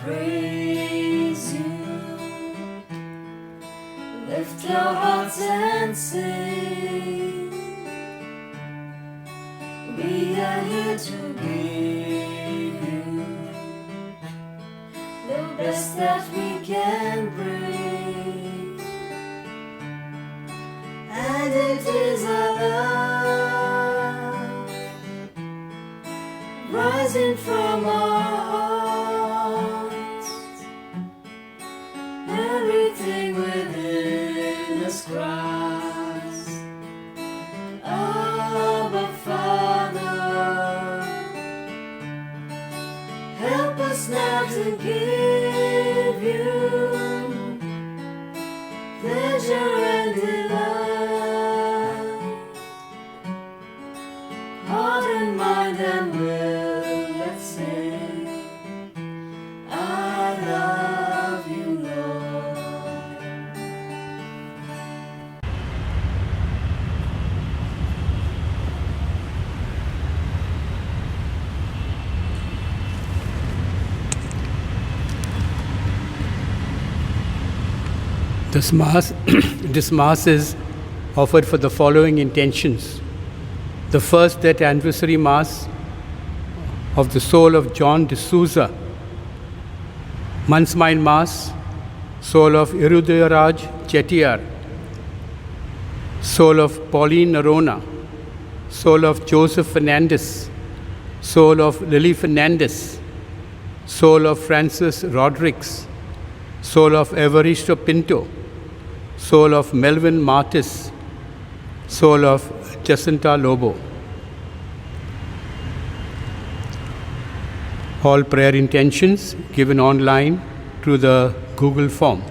praise you. Lift our hearts and sing. We are here to give you the best that we can bring, and it is our love rising from our hearts. Everything within us cries, Abba Father, help us now to give you pleasure and delight, heart and mind and will. Let's sing, I love you, Lord. This Mass is offered for the following intentions. The first, that anniversary Mass of the soul of John D'Souza. Month's Mind Mass, soul of Irudayaraj Chettiar, soul of Pauline Narona, soul of Joseph Fernandez, soul of Lily Fernandez, soul of Francis Rodrigues, soul of Evaristo Pinto, soul of Melvin Martis, soul of Jacinta Lobo. All prayer intentions given online through the Google form.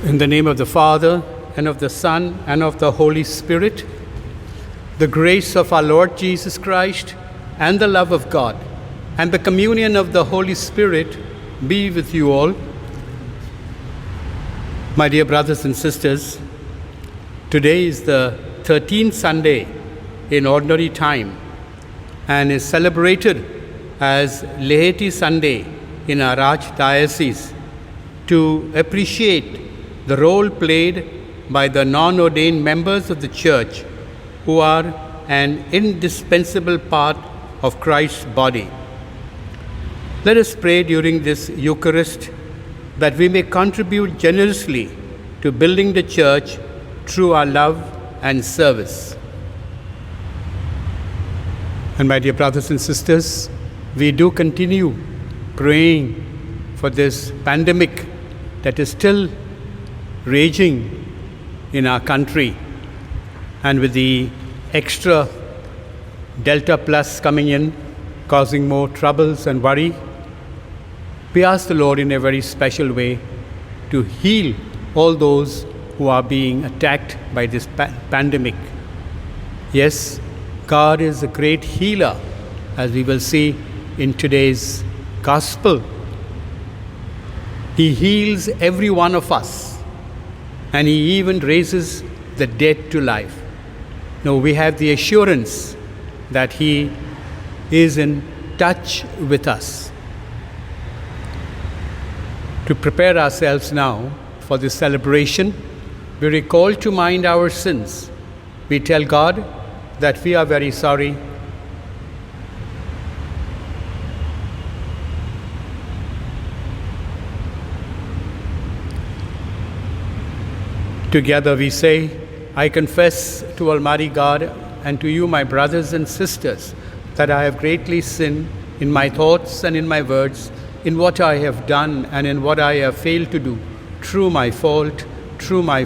In the name of the Father, and of the Son, and of the Holy Spirit, the grace of our Lord Jesus Christ, and the love of God, and the communion of the Holy Spirit be with you all. My dear brothers and sisters, today is the 13th Sunday in Ordinary Time and is celebrated as Laity Sunday in our Archdiocese to appreciate the role played by the non-ordained members of the Church, who are an indispensable part of Christ's body. Let us pray during this Eucharist that we may contribute generously to building the Church through our love and service. And my dear brothers and sisters, we do continue praying for this pandemic that is still raging in our country, and with the extra Delta Plus coming in, causing more troubles and worry, we ask the Lord in a very special way to heal all those who are being attacked by this pandemic. Yes, God is a great healer, as we will see in today's Gospel. He heals every one of us, and He even raises the dead to life. Now we have the assurance that He is in touch with us. To prepare ourselves now for this celebration, we recall to mind our sins. We tell God that we are very sorry. Together we say, I confess to Almighty God and to you, my brothers and sisters, that I have greatly sinned in my thoughts and in my words, in what I have done and in what I have failed to do, through my fault, through my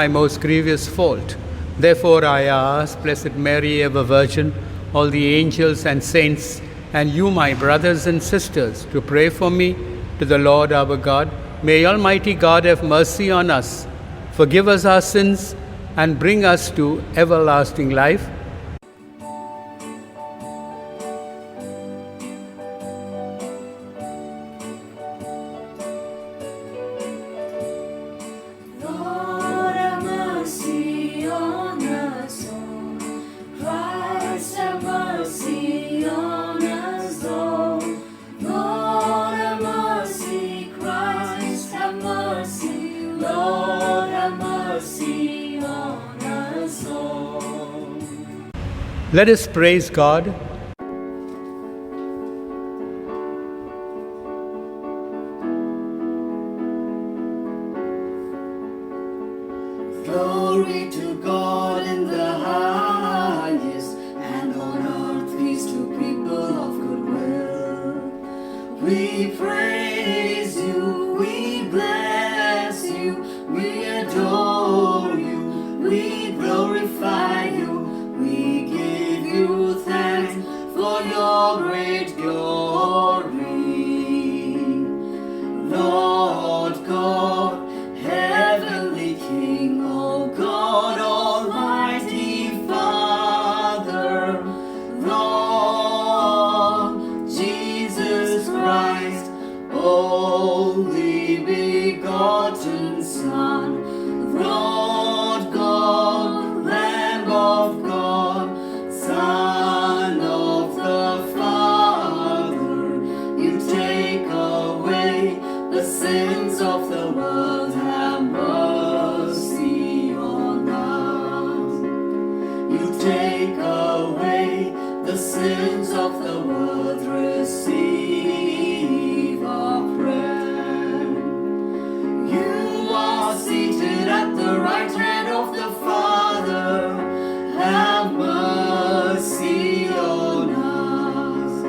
most grievous fault. Therefore I ask, Blessed Mary, ever Virgin, all the angels and saints, and you, my brothers and sisters, to pray for me to the Lord our God. May Almighty God have mercy on us, forgive us our sins, and bring us to everlasting life. Lord, have mercy on us. Let us praise God. Glory to God in the highest, and on earth peace to people of good will. We praise you, we bless you, we adore you, we glorify you, we give you thanks for your great glory. Lord God, Heavenly King, O God, Almighty Father, Lord Jesus Christ, only begotten Son, Lord God, Lamb of God, Son of the Father, you take away the sins of the world, have mercy on us. You take away the sins of the world, receive our prayer. You are seated at the right hand of the Father, have mercy on us.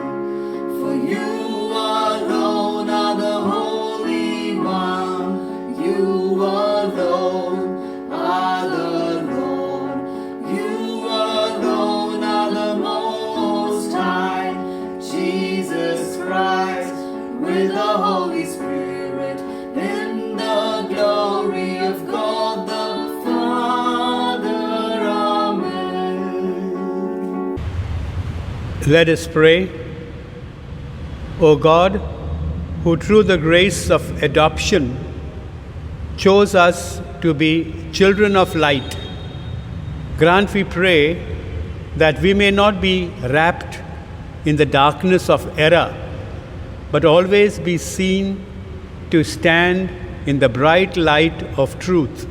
For you alone are the Holy One, you alone are the Lord, you alone are the Most High, Jesus Christ, with the Holy Spirit, in the glory of God the Father. Amen. Let us pray. O God, who through the grace of adoption chose us to be children of light, grant, we pray, that we may not be wrapped in the darkness of error, but always be seen to stand in the bright light of truth.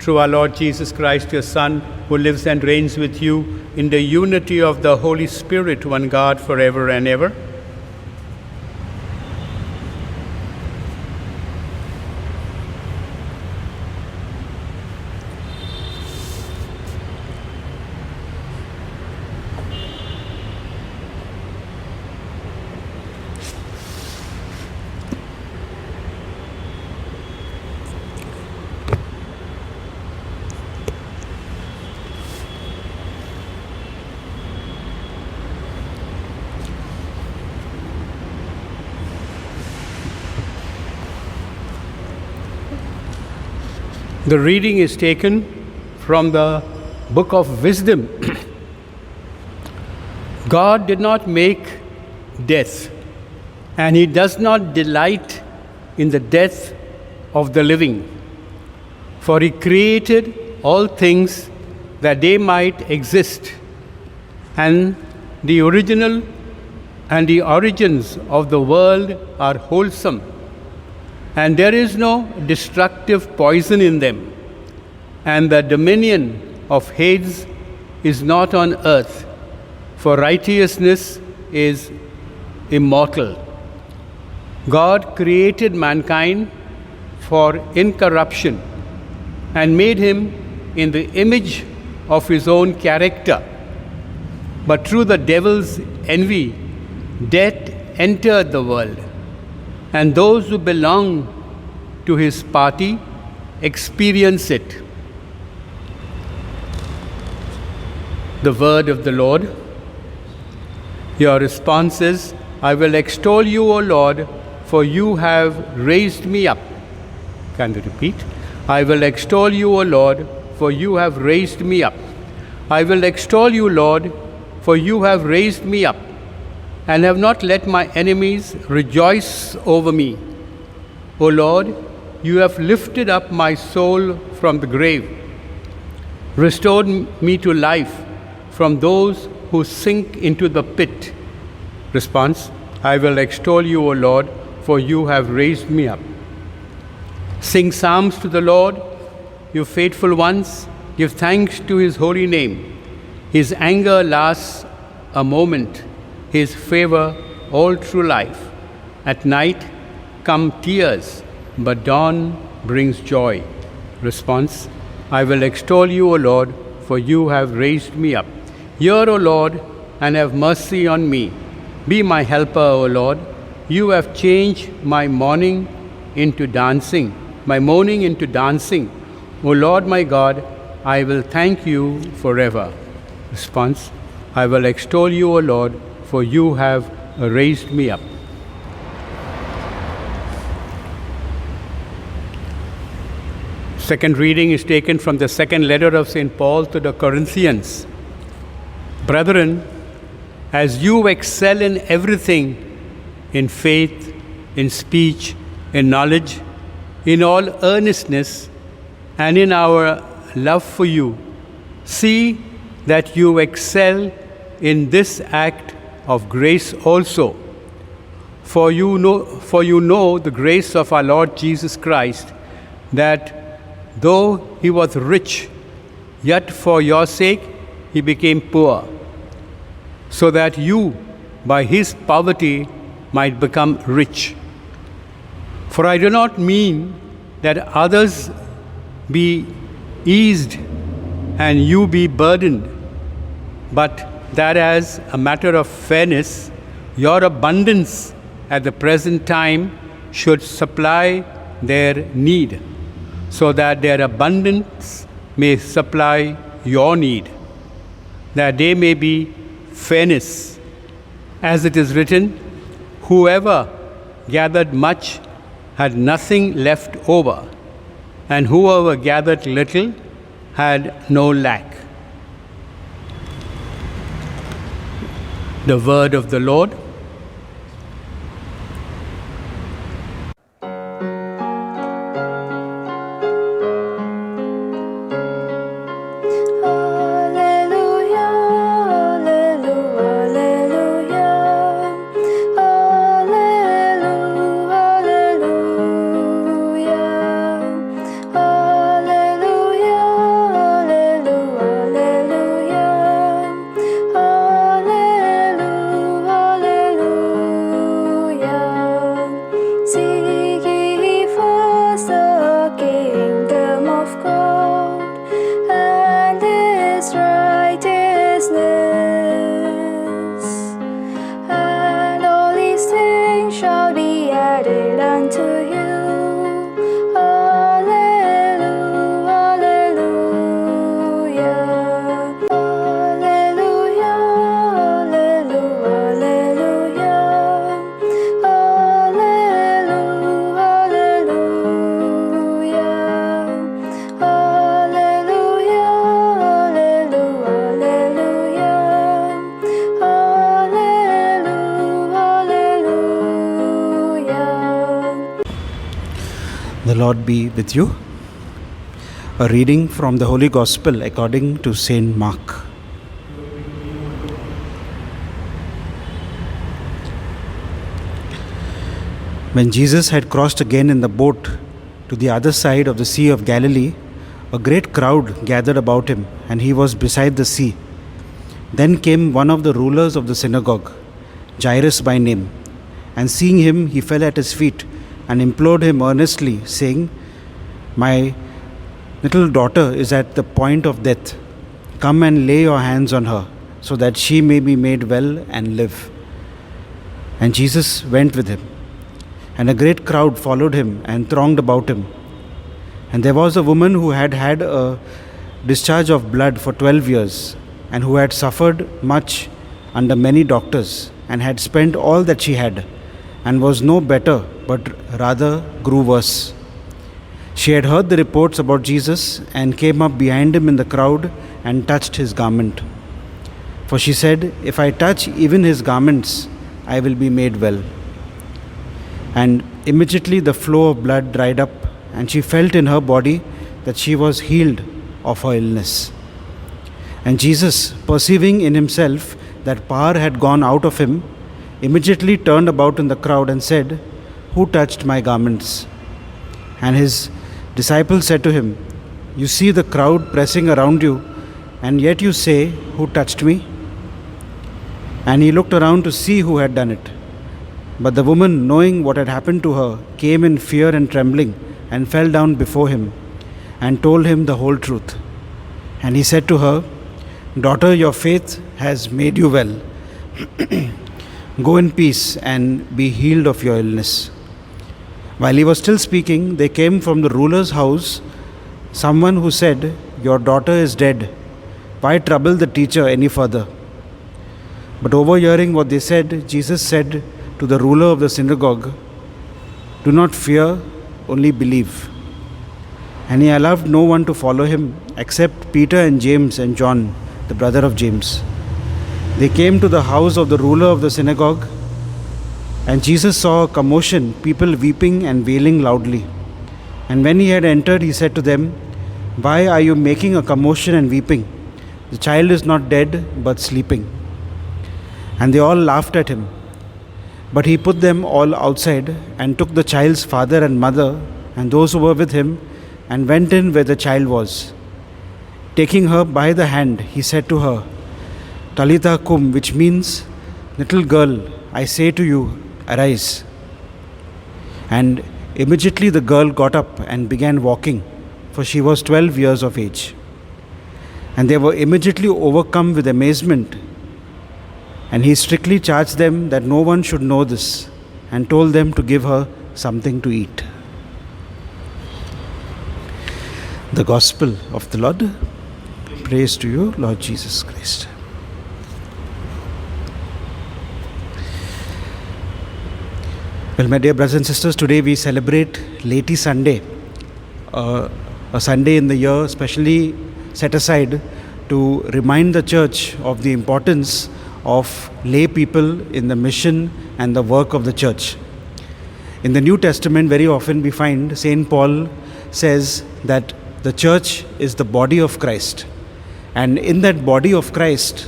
Through our Lord Jesus Christ, your Son, who lives and reigns with you in the unity of the Holy Spirit, one God, forever and ever. The reading is taken from the book of Wisdom. God did not make death, and he does not delight in the death of the living. For he created all things that they might exist, and the original and the origins of the world are wholesome, and there is no destructive poison in them, and the dominion of Hades is not on earth, for righteousness is immortal. God created mankind for incorruption and made him in the image of his own character. But through the devil's envy, death entered the world, and those who belong to his party experience it. The word of the Lord. Your response is, I will extol you, O Lord, for you have raised me up. Can you repeat? I will extol you, O Lord, for you have raised me up. I will extol you, Lord, for you have raised me up, and have not let my enemies rejoice over me. O Lord, you have lifted up my soul from the grave, restored me to life from those who sink into the pit. Response, I will extol you, O Lord, for you have raised me up. Sing psalms to the Lord, you faithful ones, give thanks to his holy name. His anger lasts a moment, His favor all through life. At night come tears, but dawn brings joy. Response: I will extol you, O Lord, for you have raised me up. Hear, O Lord, and have mercy on me. Be my helper, O Lord. You have changed my mourning into dancing, my mourning into dancing. O Lord my God, I will thank you forever. Response: I will extol you, O Lord, for you have raised me up. Second reading is taken from the second letter of St. Paul to the Corinthians. Brethren, as you excel in everything, in faith, in speech, in knowledge, in all earnestness, and in our love for you, see that you excel in this act of grace also. For you know the grace of our Lord Jesus Christ, that though he was rich, yet for your sake he became poor, so that you, by his poverty, might become rich. For I do not mean that others be eased and you be burdened, but that as a matter of fairness, your abundance at the present time should supply their need, so that their abundance may supply your need, that there may be fairness. As it is written, whoever gathered much had nothing left over, and whoever gathered little had no lack. The word of the Lord. The Lord be with you. A reading from the Holy Gospel according to St. Mark. When Jesus had crossed again in the boat to the other side of the Sea of Galilee, a great crowd gathered about him, and he was beside the sea. Then came one of the rulers of the synagogue, Jairus by name, and seeing him, he fell at his feet and implored him earnestly, saying, "My little daughter is at the point of death. Come and lay your hands on her, so that she may be made well and live." And Jesus went with him, and a great crowd followed him and thronged about him. And there was a woman who had had a discharge of blood for 12 years, and who had suffered much under many doctors, and had spent all that she had, and was no better, but rather grew worse. She had heard the reports about Jesus, and came up behind him in the crowd and touched his garment. For she said, "If I touch even his garments, I will be made well." And immediately the flow of blood dried up, and she felt in her body that she was healed of her illness. And Jesus, perceiving in himself that power had gone out of him, immediately turned about in the crowd and said, "Who touched my garments?" And his disciples said to him, "You see the crowd pressing around you, and yet you say, 'Who touched me?' And he looked around to see who had done it. But the woman, knowing what had happened to her, came in fear and trembling and fell down before him and told him the whole truth. And he said to her, 'Daughter, your faith has made you well. Go in peace and be healed of your illness.' While he was still speaking, there came from the ruler's house someone who said, 'Your daughter is dead. Why trouble the teacher any further?' But overhearing what they said, Jesus said to the ruler of the synagogue, 'Do not fear, only believe.' And he allowed no one to follow him except Peter and James and John, the brother of James. They came to the house of the ruler of the synagogue, and Jesus saw a commotion, people weeping and wailing loudly. And when he had entered, he said to them, 'Why are you making a commotion and weeping? The child is not dead, but sleeping.' And they all laughed at him. But he put them all outside and took the child's father and mother and those who were with him and went in where the child was. Taking her by the hand, he said to her, 'Talitha cum,' which means, 'Little girl, I say to you, arise.' And immediately the girl got up and began walking, for she was 12 years of age. And they were immediately overcome with amazement. And he strictly charged them that no one should know this, and told them to give her something to eat. The Gospel of the Lord. Praise to you, Lord Jesus Christ. Well, my dear brothers and sisters, today we celebrate Laity Sunday, a Sunday in the year specially set aside to remind the Church of the importance of lay people in the mission and the work of the Church. In the New Testament, very often we find St. Paul says that the Church is the body of Christ. And in that body of Christ,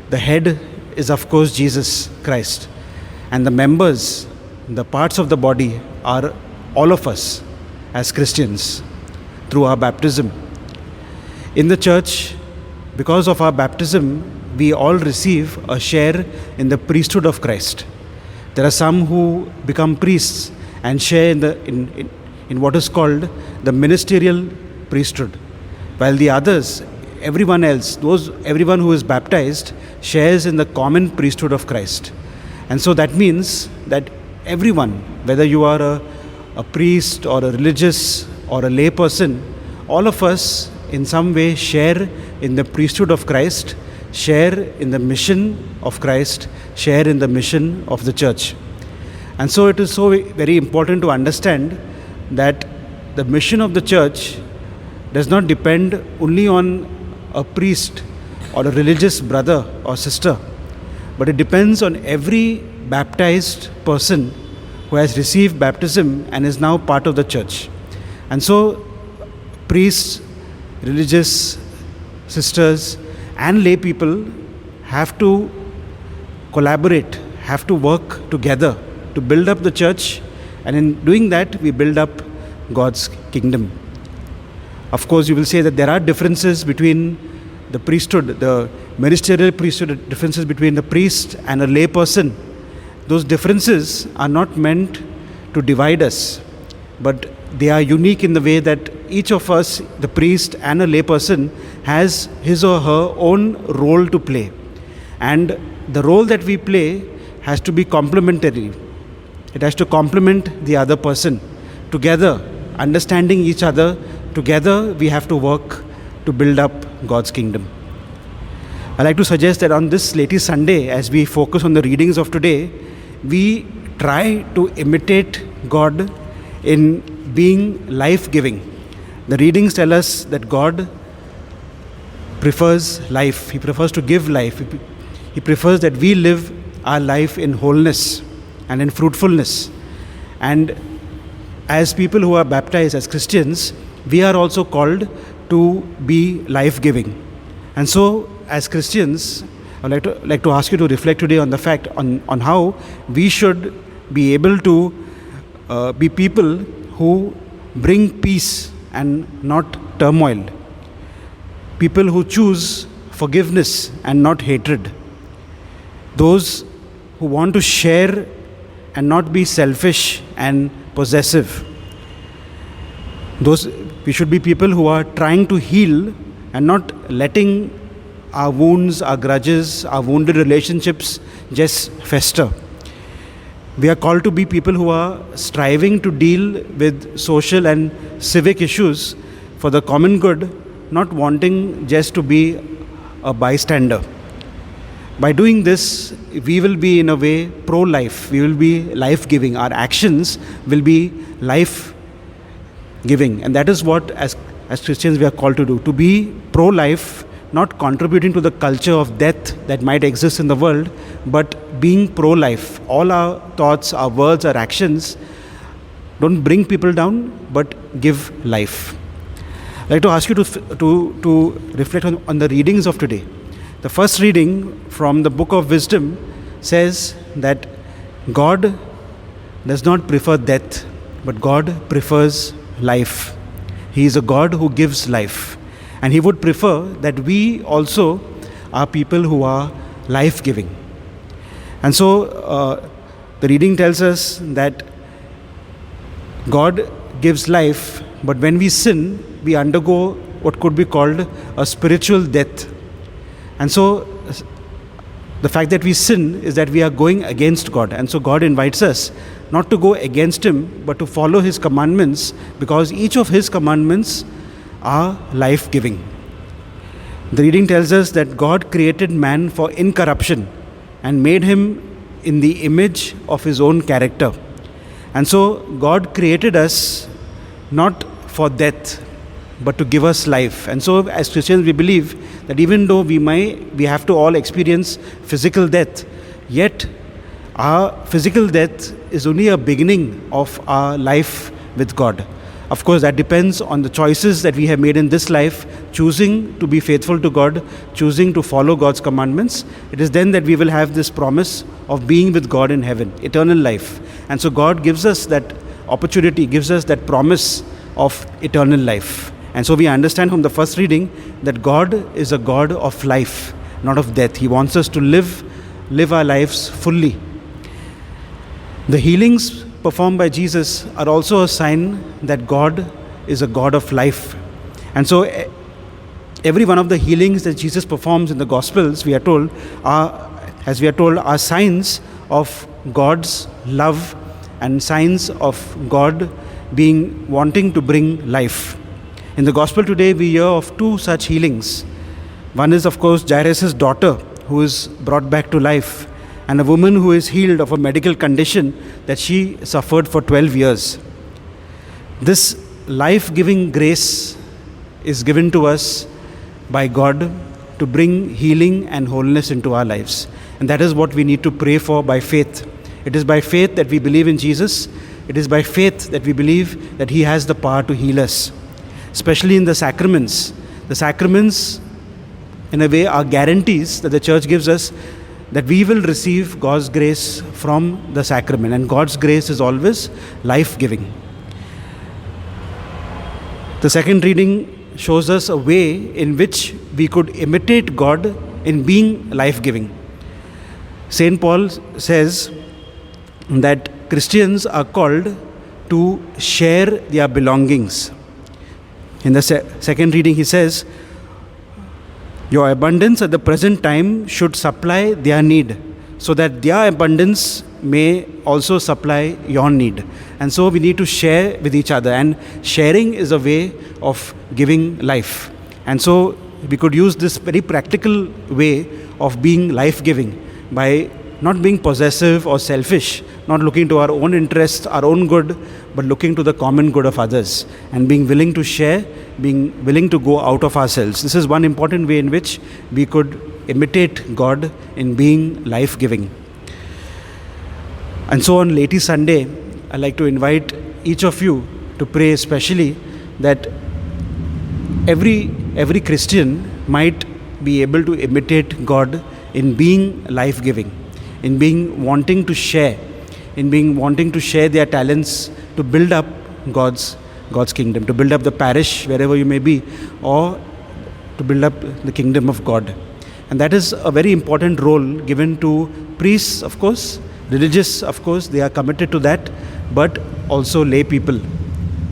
the head is of course Jesus Christ. And the members, the parts of the body, are all of us as Christians through our baptism. In the Church, because of our baptism, we all receive a share in the priesthood of Christ. There are some who become priests and share in what is called the ministerial priesthood, while the others, everyone else, everyone who is baptized, shares in the common priesthood of Christ. And so that means that everyone, whether you are a priest or a religious or a lay person, all of us in some way share in the priesthood of Christ, share in the mission of Christ, share in the mission of the Church. And so it is so very important to understand that the mission of the Church does not depend only on a priest or a religious brother or sister, but it depends on every baptized person who has received baptism and is now part of the Church. And so priests, religious sisters and lay people have to collaborate, have to work together to build up the Church, and in doing that we build up God's kingdom. Of course, you will say that there are differences between the priesthood, the ministerial priesthood, differences between the priest and a lay person. Those differences are not meant to divide us, but they are unique in the way that each of us, the priest and a lay person, has his or her own role to play. And the role that we play has to be complementary. It has to complement the other person. Together, understanding each other, together we have to work to build up God's kingdom. I like to suggest that on this Laity Sunday, as we focus on the readings of today, we try to imitate God in being life-giving. The readings tell us that God prefers life. He prefers to give life. He prefers that we live our life in wholeness and in fruitfulness. And as people who are baptized as Christians, we are also called to be life-giving. And so, as Christians, I would like to ask you to reflect today on the fact on how we should be able to be people who bring peace and not turmoil. people who choose forgiveness and not hatred, those who want to share and not be selfish and possessive. We should be people who are trying to heal and not letting our wounds, our grudges, our wounded relationships just fester. We are called to be people who are striving to deal with social and civic issues for the common good, not wanting just to be a bystander. By doing this, we will be in a way pro-life. We will be life-giving. Our actions will be life-giving. And that is what, as Christians, we are called to do. To be pro-life, not contributing to the culture of death that might exist in the world, but being pro-life. All our thoughts, our words, our actions don't bring people down, but give life. I'd like to ask you to reflect on the readings of today. The first reading from the Book of Wisdom says that God does not prefer death, but God prefers life. He is a God who gives life. And He would prefer that we also are people who are life-giving. And so the reading tells us that God gives life, but when we sin, we undergo what could be called a spiritual death. And so the fact that we sin is that we are going against God. And so God invites us not to go against Him, but to follow His commandments, because each of His commandments are life-giving. The reading tells us that God created man for incorruption and made him in the image of His own character. And so God created us not for death, but to give us life. And so as Christians, we believe that even though we have to all experience physical death, yet our physical death is only a beginning of our life with God. Of course, that depends on the choices that we have made in this life, choosing to be faithful to God, choosing to follow God's commandments. It is then that we will have this promise of being with God in heaven, eternal life. And so God gives us that opportunity, gives us that promise of eternal life. And so we understand from the first reading that God is a God of life, not of death. He wants us to live our lives fully. The healings performed by Jesus are also a sign that God is a God of life. And so every one of the healings that Jesus performs in the Gospels, we are told, are signs of God's love and signs of God wanting to bring life. In the Gospel today, we hear of two such healings. One is, of course, Jairus' daughter, who is brought back to life, and a woman who is healed of a medical condition that she suffered for 12 years. This life-giving grace is given to us by God to bring healing and wholeness into our lives. And that is what we need to pray for by faith. It is by faith that we believe in Jesus. It is by faith that we believe that He has the power to heal us. Especially in the sacraments. The sacraments, in a way, are guarantees that the Church gives us that we will receive God's grace from the sacrament. And God's grace is always life-giving. The second reading shows us a way in which we could imitate God in being life-giving. St. Paul says that Christians are called to share their belongings. In the second reading, he says, your abundance at the present time should supply their need, so that their abundance may also supply your need. And so we need to share with each other, and sharing is a way of giving life. And so we could use this very practical way of being life-giving by not being possessive or selfish, not looking to our own interests, our own good, but looking to the common good of others, and being willing to share, being willing to go out of ourselves. This is one important way in which we could imitate God in being life-giving. And so on Laity Sunday, I'd like to invite each of you to pray especially that every Christian might be able to imitate God in being life-giving, in being wanting to share, in being wanting to share their talents to build up God's kingdom, to build up the parish wherever you may be, or to build up the kingdom of God. And that is a very important role given to priests, of course, religious, of course, they are committed to that, but also lay people.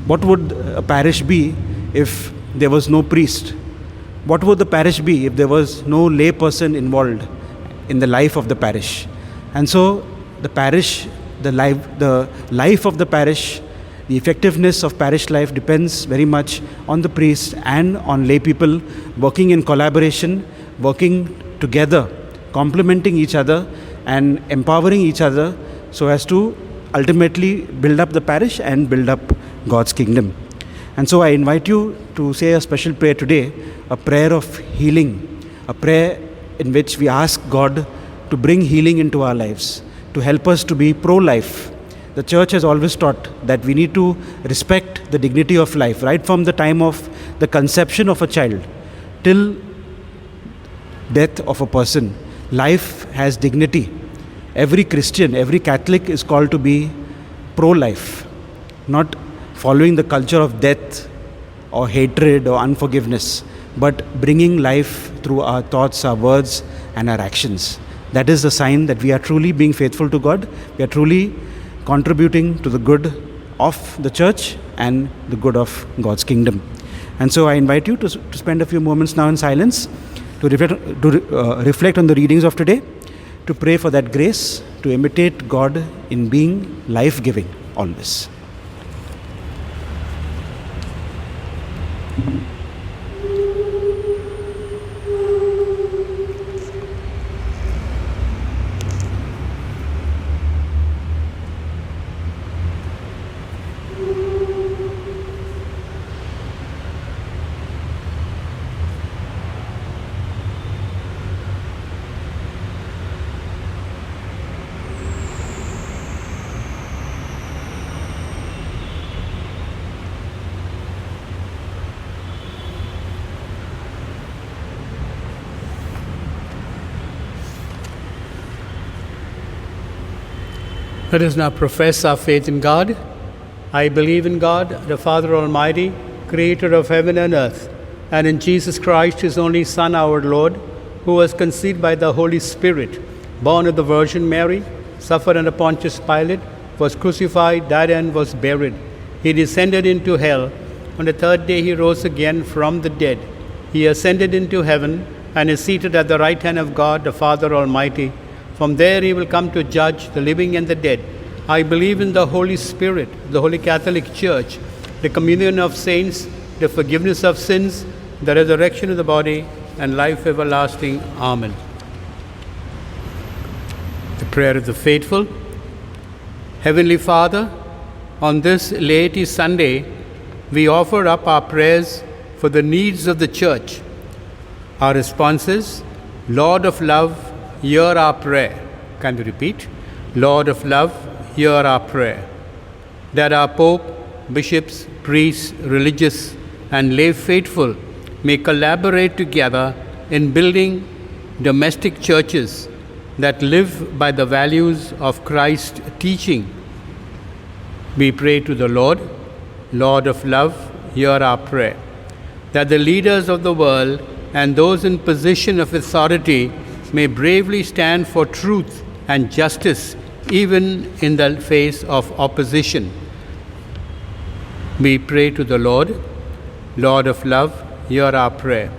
What would a parish be if there was no priest? What would the parish be if there was no lay person involved in the life of the parish? And so the parish, the life of the parish, the effectiveness of parish life depends very much on the priest and on lay people working in collaboration, working together, complementing each other and empowering each other so as to ultimately build up the parish and build up God's kingdom. And so I invite you to say a special prayer today, a prayer of healing, a prayer in which we ask God to bring healing into our lives, to help us to be pro-life. The church has always taught that we need to respect the dignity of life, right from the time of the conception of a child till death of a person. Life has dignity. Every Christian, every Catholic is called to be pro-life, not following the culture of death or hatred or unforgiveness, but bringing life through our thoughts, our words and our actions. That is the sign that we are truly being faithful to God. We are truly contributing to the good of the church and the good of God's kingdom. And so I invite you to spend a few moments now in silence to reflect on the readings of today, to pray for that grace, to imitate God in being life-giving always. Let us now profess our faith in God. I believe in God, the Father Almighty, creator of heaven and earth, and in Jesus Christ, his only Son, our Lord, who was conceived by the Holy Spirit, born of the Virgin Mary, suffered under Pontius Pilate, was crucified, died, and was buried. He descended into hell. On the third day he rose again from the dead. He ascended into heaven and is seated at the right hand of God, the Father Almighty. From there he will come to judge the living and the dead. I believe in the Holy Spirit, the Holy Catholic Church, the communion of saints, the forgiveness of sins, the resurrection of the body, and life everlasting. Amen. The prayer of the faithful. Heavenly Father, on this Laity Sunday, we offer up our prayers for the needs of the Church. Our response is, Lord of love, hear our prayer. Can we repeat? Lord of love, hear our prayer. That our Pope, bishops, priests, religious, and lay faithful may collaborate together in building domestic churches that live by the values of Christ's teaching. We pray to the Lord, Lord of love, hear our prayer. That the leaders of the world and those in position of authority may bravely stand for truth and justice even in the face of opposition. We pray to the Lord, Lord of love, hear our prayer.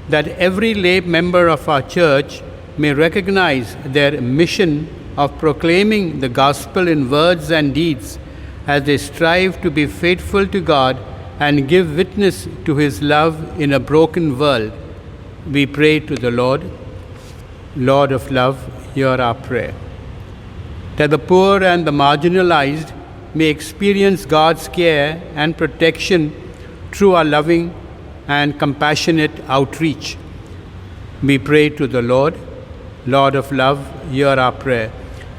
That every lay member of our church may recognize their mission of proclaiming the gospel in words and deeds as they strive to be faithful to God and give witness to his love in a broken world. We pray to the Lord, Lord of love, hear our prayer. That the poor and the marginalized may experience God's care and protection through our loving and compassionate outreach. We pray to the Lord, Lord of love, hear our prayer.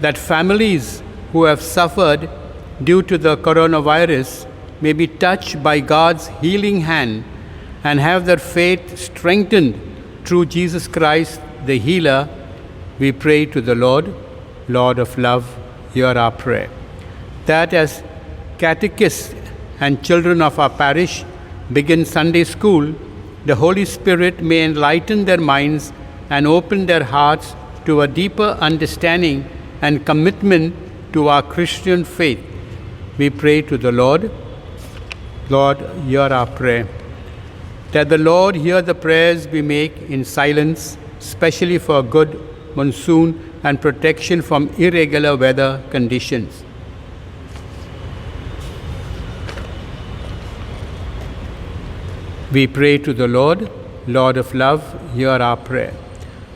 That families who have suffered due to the coronavirus may be touched by God's healing hand and have their faith strengthened through Jesus Christ, the healer. We pray to the Lord, Lord of love, hear our prayer. That as catechists and children of our parish begin Sunday school, the Holy Spirit may enlighten their minds and open their hearts to a deeper understanding and commitment to our Christian faith. We pray to the Lord. Lord, hear our prayer. That the Lord hear the prayers we make in silence, especially for a good monsoon and protection from irregular weather conditions. We pray to the Lord. Lord of love, hear our prayer.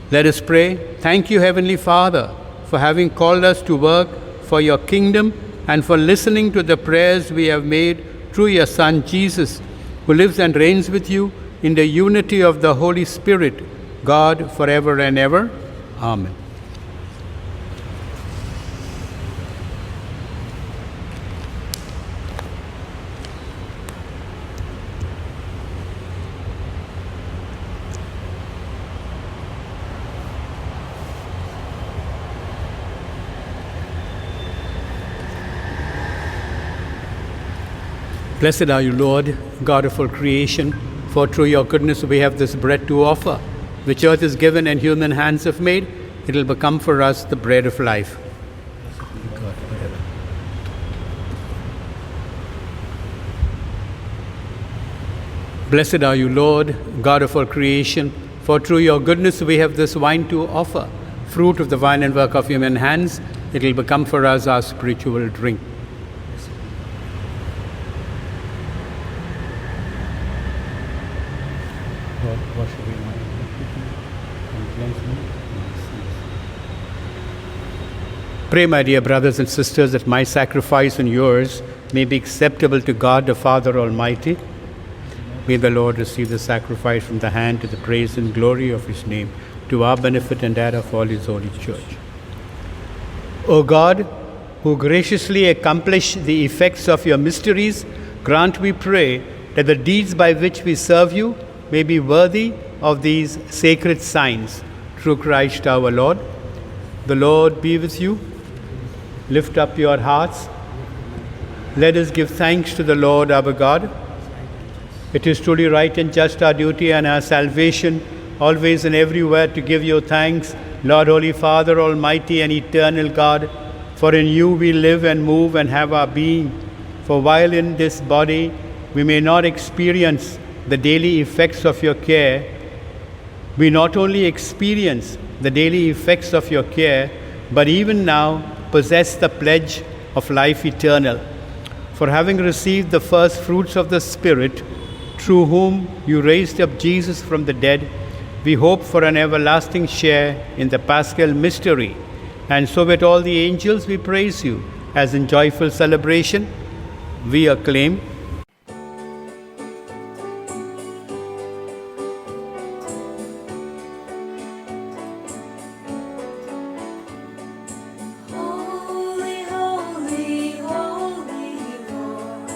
Let us pray. Thank you, Heavenly Father, for having called us to work for your kingdom and for listening to the prayers we have made through your Son, Jesus, who lives and reigns with you in the unity of the Holy Spirit, God, forever and ever. Amen. Blessed are you, Lord, God of all creation, for through your goodness we have this bread to offer, which earth is given and human hands have made. It will become for us the bread of life. Blessed are you, Lord, God of all creation, for through your goodness we have this wine to offer, fruit of the vine and work of human hands. It will become for us our spiritual drink. Wash away my iniquity and cleanse me from my sins. Pray, my dear brothers and sisters, that my sacrifice and yours may be acceptable to God the Father Almighty. May the Lord receive the sacrifice from the hand to the praise and glory of his name, to our benefit and that of all his holy church. O God, who graciously accomplish the effects of your mysteries, grant, we pray, that the deeds by which we serve you may be worthy of these sacred signs, through Christ our Lord. The Lord be with you. Lift up your hearts. Let us give thanks to the Lord our God. It is truly right and just, our duty and our salvation, always and everywhere to give you thanks, Lord, Holy Father, Almighty and eternal God, for in you we live and move and have our being. For while in this body we may not experience the daily effects of your care, we not only experience the daily effects of your care, but even now possess the pledge of life eternal. For having received the first fruits of the Spirit, through whom you raised up Jesus from the dead, we hope for an everlasting share in the Paschal mystery. And so with all the angels we praise you, as in joyful celebration we acclaim. Holy, holy, holy Lord,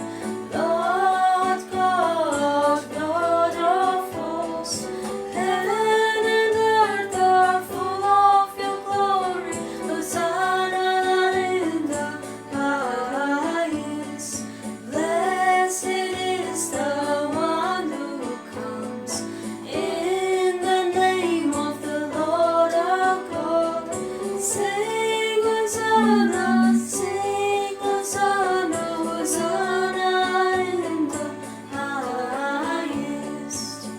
Lord God, God of hosts, heaven and earth are full of your glory. Hosanna in the highest. Blessed is the one who comes in the name of the Lord our God. Sing Hosanna, sing Hosanna, Hosanna in the highest.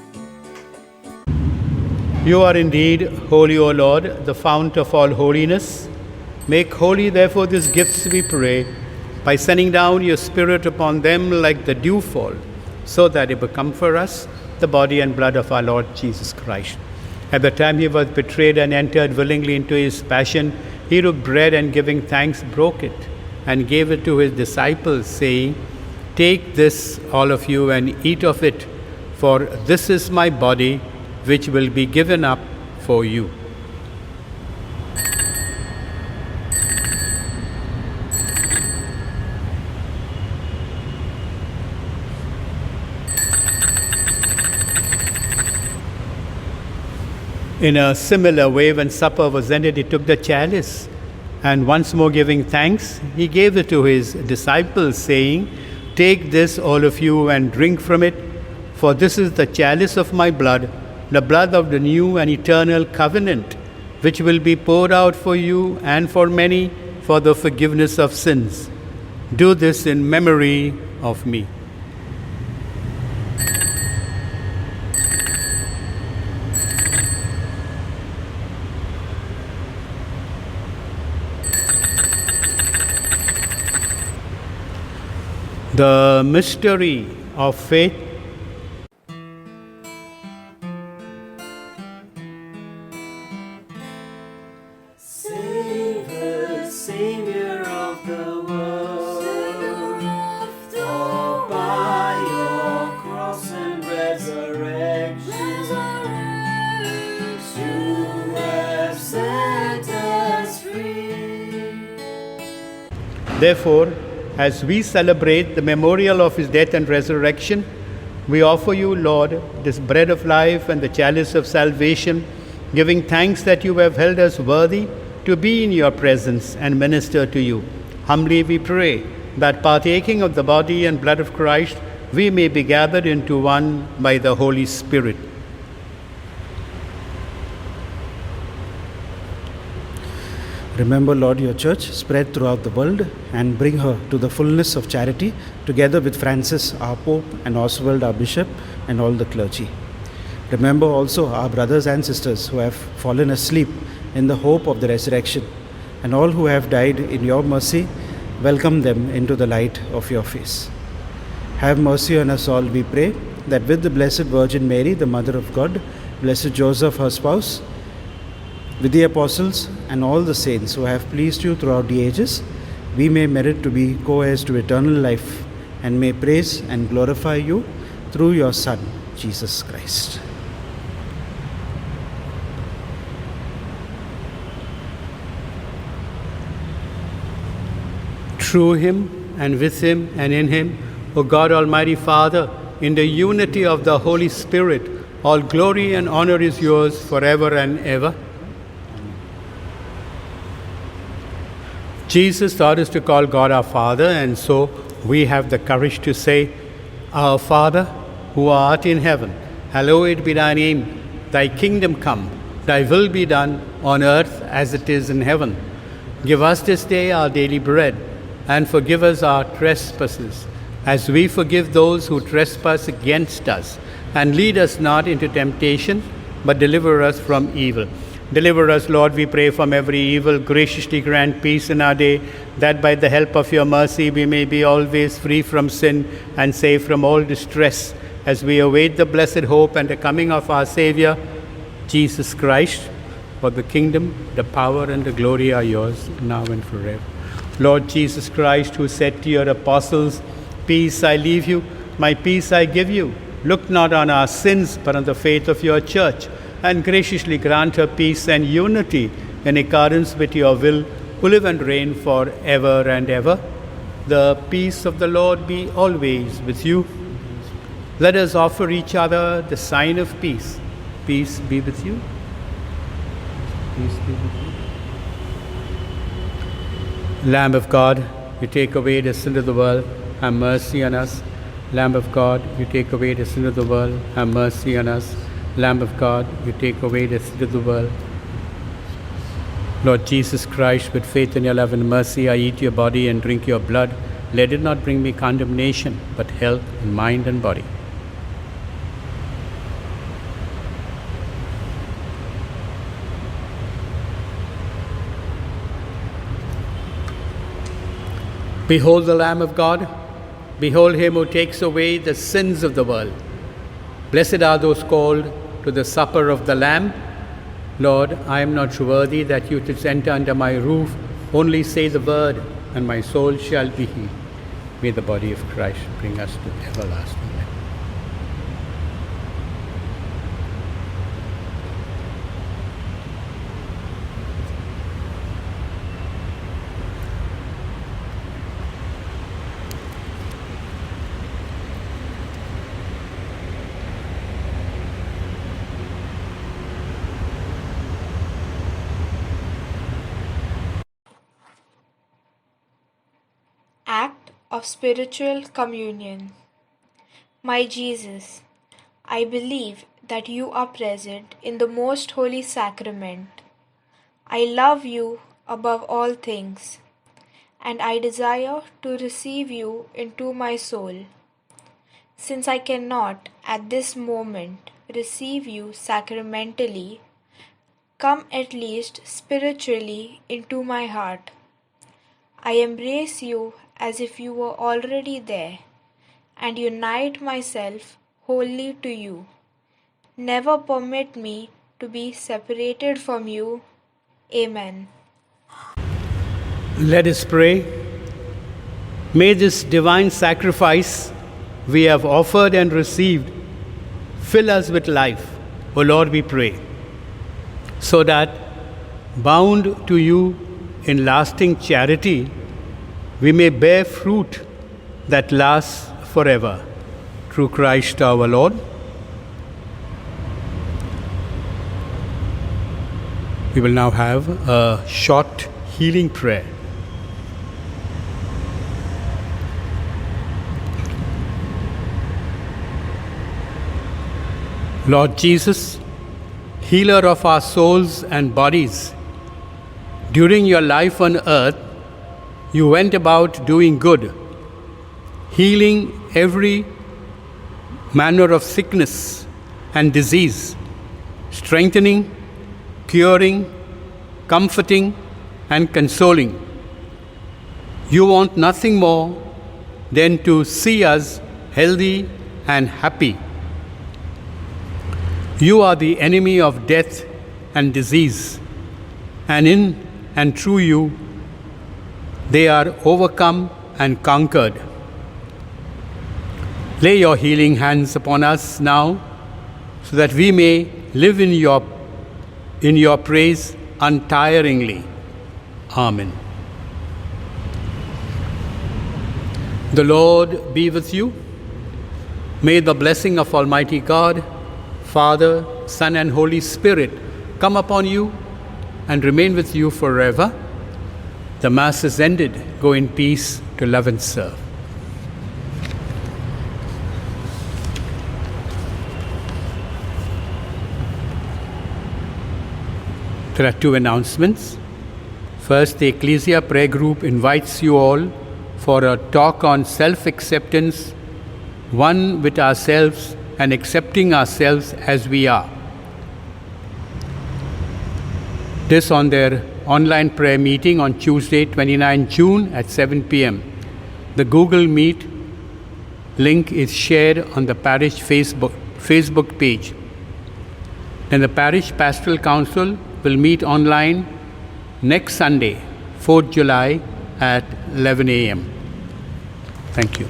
You are indeed holy, O Lord, the fount of all holiness. Make holy, therefore, these gifts, we pray, by sending down your Spirit upon them like the dewfall, so that they become for us the body and blood of our Lord Jesus Christ. At the time he was betrayed and entered willingly into his passion, he took bread and giving thanks broke it and gave it to his disciples, saying, "Take this, all of you, and eat of it, for this is my body, which will be given up for you." In a similar way, when supper was ended, he took the chalice, and once more giving thanks, he gave it to his disciples, saying, "Take this, all of you, and drink from it, For this is the chalice of my blood, the blood of the new and eternal covenant, which will be poured out for you and for many for the forgiveness of sins. Do this in memory of me. The mystery of faith. Savior, Savior of the world, for by your cross and resurrection, you have set us free. Therefore, as we celebrate the memorial of his death and resurrection, we offer you, Lord, this bread of life and the chalice of salvation, giving thanks that you have held us worthy to be in your presence and minister to you. Humbly we pray that partaking of the body and blood of Christ, we may be gathered into one by the Holy Spirit. Remember, Lord, your church spread throughout the world and bring her to the fullness of charity, together with Francis, our Pope, and Oswald, our Bishop, and all the clergy. Remember also our brothers and sisters who have fallen asleep in the hope of the resurrection, and all who have died in your mercy. Welcome them into the light of your face. Have mercy on us all, we pray, that with the Blessed Virgin Mary, the Mother of God, Blessed Joseph, her spouse, with the apostles and all the saints who have pleased you throughout the ages, we may merit to be co-heirs to eternal life and may praise and glorify you through your Son, Jesus Christ. Through him and with him and in him, O God Almighty Father, in the unity of the Holy Spirit, all glory and honor is yours forever and ever. Jesus taught us to call God our Father, and so we have the courage to say, Our Father, who art in heaven, hallowed be thy name. Thy kingdom come, thy will be done on earth as it is in heaven. Give us this day our daily bread, and forgive us our trespasses, as we forgive those who trespass against us. And lead us not into temptation, but deliver us from evil. Deliver us, Lord, we pray, from every evil. Graciously grant peace in our day, that by the help of your mercy we may be always free from sin and safe from all distress, as we await the blessed hope and the coming of our Savior, Jesus Christ. For the kingdom, the power, and the glory are yours, now and forever. Lord Jesus Christ, who said to your apostles, Peace I leave you, my peace I give you. Look not on our sins, but on the faith of your church, and graciously grant her peace and unity in accordance with your will, who live and reign for ever and ever. The peace of the Lord be always with you. Let us offer each other the sign of peace. Peace be with you. Peace be with you. Lamb of God, you take away the sin of the world, have mercy on us. Lamb of God, you take away the sin of the world, have mercy on us. Lamb of God, you take away the sin of the world. Lord Jesus Christ, with faith in your love and mercy, I eat your body and drink your blood. Let it not bring me condemnation, but health in mind and body. Behold the Lamb of God. Behold him who takes away the sins of the world. Blessed are those called to the supper of the Lamb. Lord, I am not worthy that you should enter under my roof. Only say the word, and my soul shall be healed. May the body of Christ bring us to everlasting life. Act of Spiritual Communion. My Jesus, I believe that you are present in the most holy sacrament. I love you above all things, and I desire to receive you into my soul. Since I cannot at this moment receive you sacramentally, come at least spiritually into my heart. I embrace you as if you were already there, and unite myself wholly to you. Never permit me to be separated from you. Amen. Let us pray. May this divine sacrifice we have offered and received fill us with life, O Lord, we pray, so that, bound to you in lasting charity, we may bear fruit that lasts forever. Through Christ our Lord. We will now have a short healing prayer. Lord Jesus, healer of our souls and bodies, during your life on earth, you went about doing good, healing every manner of sickness and disease, strengthening, curing, comforting, and consoling. You want nothing more than to see us healthy and happy. You are the enemy of death and disease, and in and through you, they are overcome and conquered. Lay your healing hands upon us now, so that we may live in your praise untiringly. Amen. The Lord be with you. May the blessing of Almighty God, Father, Son, and Holy Spirit come upon you and remain with you forever. The Mass is ended. Go in peace to love and serve. There are two announcements. First, the Ecclesia Prayer Group invites you all for a talk on self-acceptance, one with ourselves and accepting ourselves as we are. This on their online prayer meeting on Tuesday, 29 June at 7 p.m. The Google Meet link is shared on the parish Facebook page. Then the Parish Pastoral Council will meet online next Sunday, 4th July at 11 a.m. Thank you.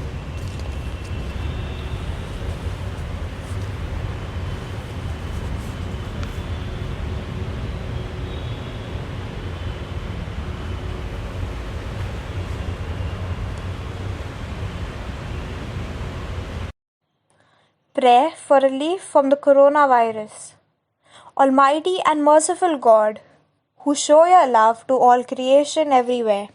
Prayer for relief from the coronavirus. Almighty and merciful God, who show your love to all creation everywhere,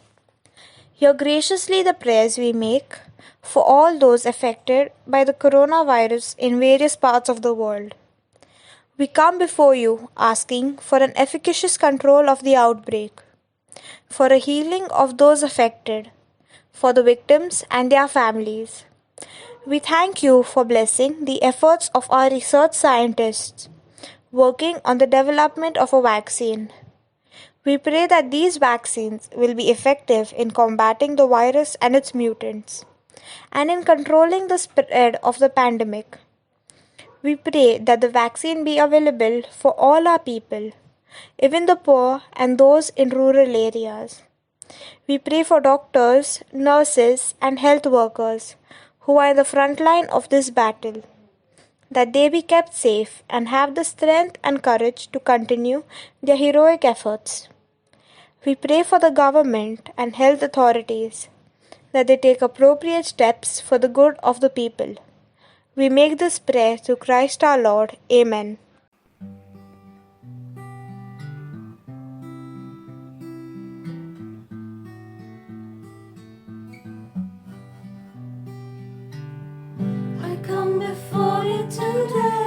hear graciously the prayers we make for all those affected by the coronavirus in various parts of the world. We come before you asking for an efficacious control of the outbreak, for a healing of those affected, for the victims and their families. We thank you for blessing the efforts of our research scientists working on the development of a vaccine. We pray that these vaccines will be effective in combating the virus and its mutants, and in controlling the spread of the pandemic. We pray that the vaccine be available for all our people, even the poor and those in rural areas. We pray for doctors, nurses, and health workers who are in the front line of this battle, that they be kept safe and have the strength and courage to continue their heroic efforts. We pray for the government and health authorities, that they take appropriate steps for the good of the people. We make this prayer through Christ our Lord. Amen. I come before you today.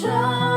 shine.